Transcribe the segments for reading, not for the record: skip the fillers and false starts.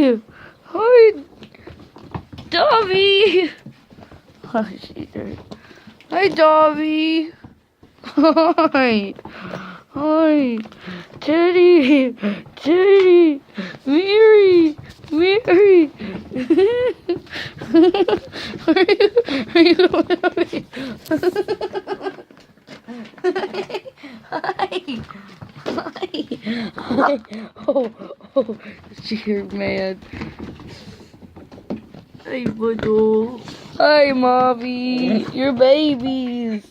Hi. Hi, Dobby. Oh, she's there. Hi, Dobby. Hi. Hi. Teddy. Teddy. Mary. Mary. Are you going Hi. Hi. Hi. Oh, you're mad. Hey, Buddle. Hi, Mommy. Your babies.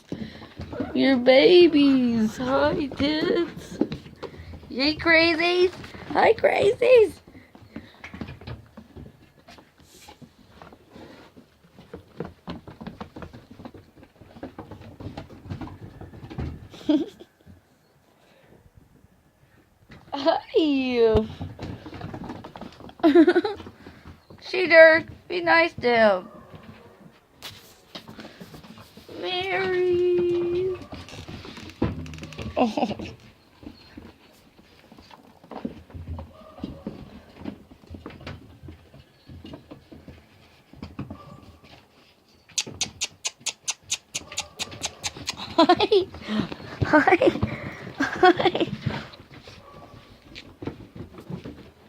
Your babies. Hi, kids. Hey, crazies. Hi, crazies. Hi. Cheater, be nice to him. Mary. Oh. Hi. Hi. Hi.